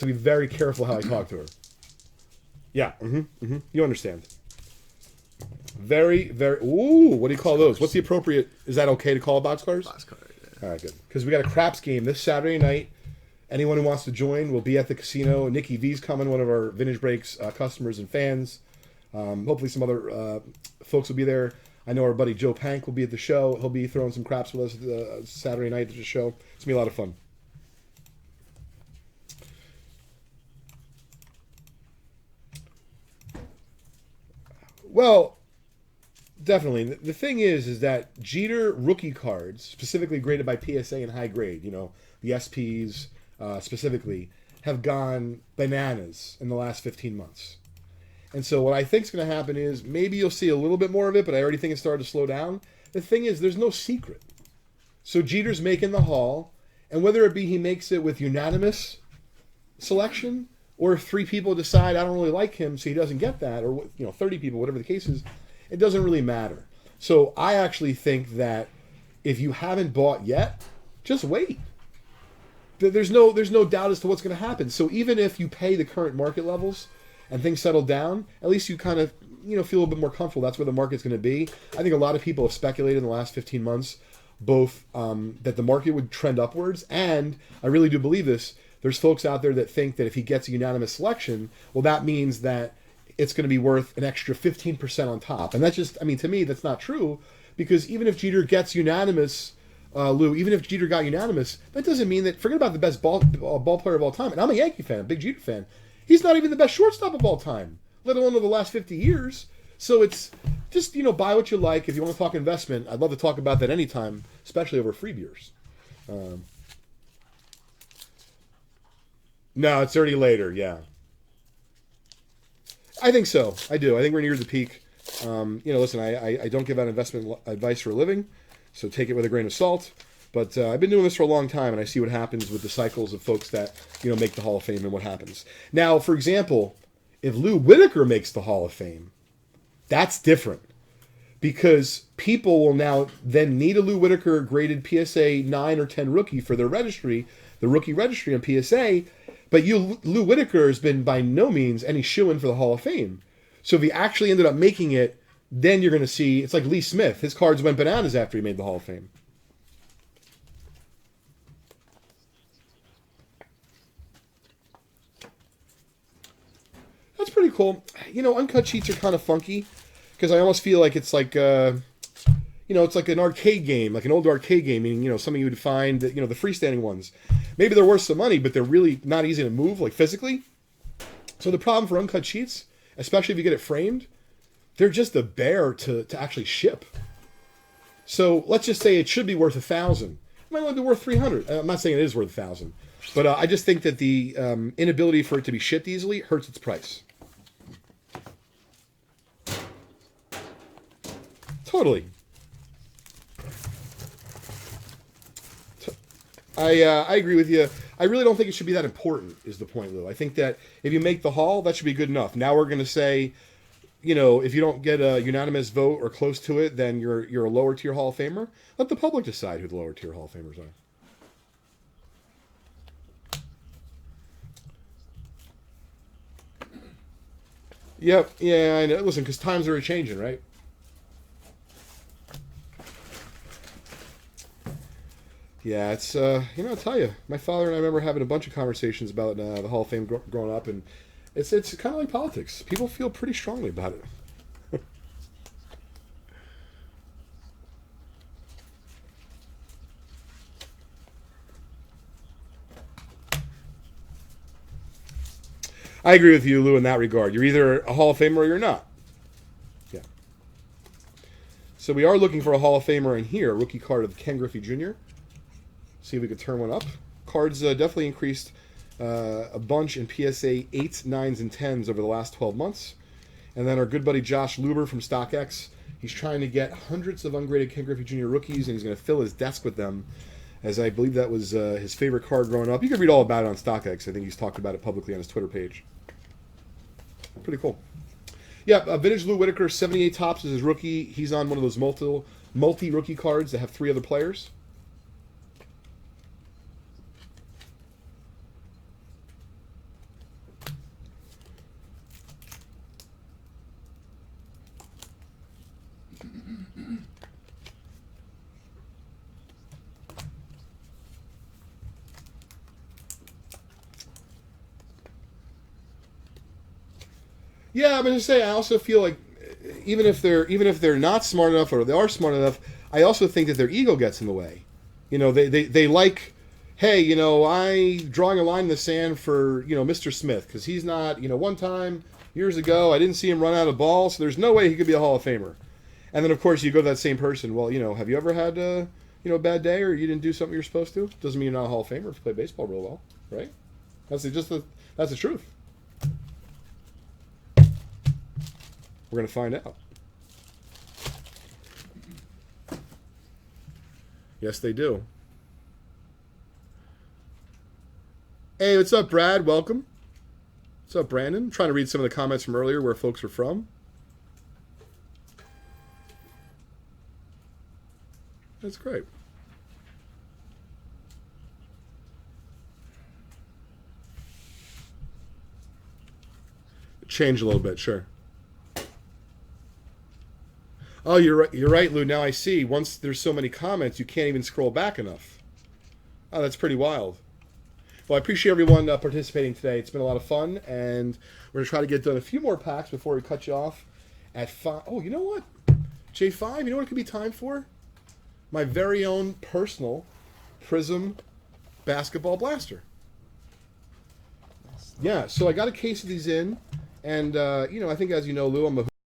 to be very careful how I talk to her. Yeah, you understand. Very, very. Ooh, what do you call those? What's the appropriate? Is that okay to call boxcars? Boxcar, yeah. All right, good. Because we got a craps game this Saturday night. Anyone who wants to join will be at the casino. Nikki V's coming, one of our Vintage Breaks customers and fans. Hopefully some other folks will be there. I know our buddy Joe Pank will be at the show. He'll be throwing some craps with us Saturday night at the show. It's going to be a lot of fun. Well, definitely. The thing is that Jeter rookie cards, specifically graded by PSA and high grade, the SPs specifically, have gone bananas in the last 15 months. And so what I think is going to happen is maybe you'll see a little bit more of it, but I already think it's started to slow down. The thing is, there's no secret. So Jeter's making the Hall, and whether it be he makes it with unanimous selection, or if 3 people decide I don't really like him, so he doesn't get that, or 30 people, whatever the case is, it doesn't really matter. So I actually think that if you haven't bought yet, just wait. There's no doubt as to what's going to happen. So even if you pay the current market levels and things settle down, at least you kind of feel a little bit more comfortable. That's where the market's going to be. I think a lot of people have speculated in the last 15 months, both that the market would trend upwards, and I really do believe this. There's folks out there that think that if he gets a unanimous selection, well, that means that it's going to be worth an extra 15% on top. And that's just, to me, that's not true, because even if Jeter gets unanimous, Lou, even if Jeter got unanimous, that doesn't mean that, forget about the best ball player of all time. And I'm a Yankee fan, a big Jeter fan. He's not even the best shortstop of all time, let alone of the last 50 years. So it's just, buy what you like. If you want to talk investment, I'd love to talk about that anytime, especially over free beers. No, it's already later, yeah. I think so. I do. I think we're near the peak. Listen, I don't give out investment advice for a living, so take it with a grain of salt. But I've been doing this for a long time, and I see what happens with the cycles of folks that, make the Hall of Fame and what happens. Now, for example, if Lou Whitaker makes the Hall of Fame, that's different. Because people will now then need a Lou Whitaker graded PSA 9 or 10 rookie for their registry, the rookie registry on PSA. But Lou Whitaker has been by no means any shoo-in for the Hall of Fame. So if he actually ended up making it, then you're going to see, it's like Lee Smith. His cards went bananas after he made the Hall of Fame. That's pretty cool. Uncut sheets are kind of funky because I almost feel like it's like, it's like an arcade game, like an old arcade game, meaning, something you would find that, the freestanding ones. Maybe they're worth some money, but they're really not easy to move, like physically. So the problem for uncut sheets, especially if you get it framed, they're just a bear to actually ship. So let's just say it should be worth $1,000. It might only be worth $300. I'm not saying it is worth $1,000, but I just think that the inability for it to be shipped easily hurts its price. Totally. I agree with you. I really don't think it should be that important, is the point, Lou. I think that if you make the Hall, that should be good enough. Now we're going to say, if you don't get a unanimous vote or close to it, then you're a lower tier Hall of Famer. Let the public decide who the lower tier Hall of Famers are. Yep, yeah, I know. Listen, because times are changing, right? Yeah, it's, I'll tell you, my father and I remember having a bunch of conversations about the Hall of Fame growing up, and it's kind of like politics. People feel pretty strongly about it. I agree with you, Lou, in that regard. You're either a Hall of Famer or you're not. Yeah. So we are looking for a Hall of Famer in here, a rookie card of Ken Griffey Jr. See if we could turn one up. Cards definitely increased a bunch in PSA 8s, 9s, and 10s over the last 12 months. And then our good buddy Josh Luber from StockX, he's trying to get hundreds of ungraded Ken Griffey Jr. rookies, and he's going to fill his desk with them, as I believe that was his favorite card growing up. You can read all about it on StockX. I think he's talked about it publicly on his Twitter page. Pretty cool. Yeah, vintage Lou Whitaker, 78 tops is his rookie. He's on one of those multi-rookie cards that have 3 other players. Yeah, I'm gonna say I also feel like even if they're not smart enough or they are smart enough, I also think that their ego gets in the way. They like, hey, I drawing a line in the sand for Mr. Smith because he's not. One time years ago I didn't see him run out of balls, so there's no way he could be a Hall of Famer. And then of course you go to that same person. Well, have you ever had a bad day or you didn't do something you're supposed to? Doesn't mean you're not a Hall of Famer if you play baseball real well, right? That's the truth. We're going to find out. Yes, they do. Hey, what's up, Brad? Welcome. What's up, Brandon? I'm trying to read some of the comments from earlier where folks are from. That's great. Change a little bit, sure. Oh, you're right. You're right, Lou. Now I see. Once there's so many comments, you can't even scroll back enough. Oh, that's pretty wild. Well, I appreciate everyone participating today. It's been a lot of fun, and we're gonna try to get done a few more packs before we cut you off at 5. Oh, you know what? J5. You know what it could be time for? My very own personal Prism basketball blaster. Yeah. So I got a case of these in, and I think as you know, Lou, I'm a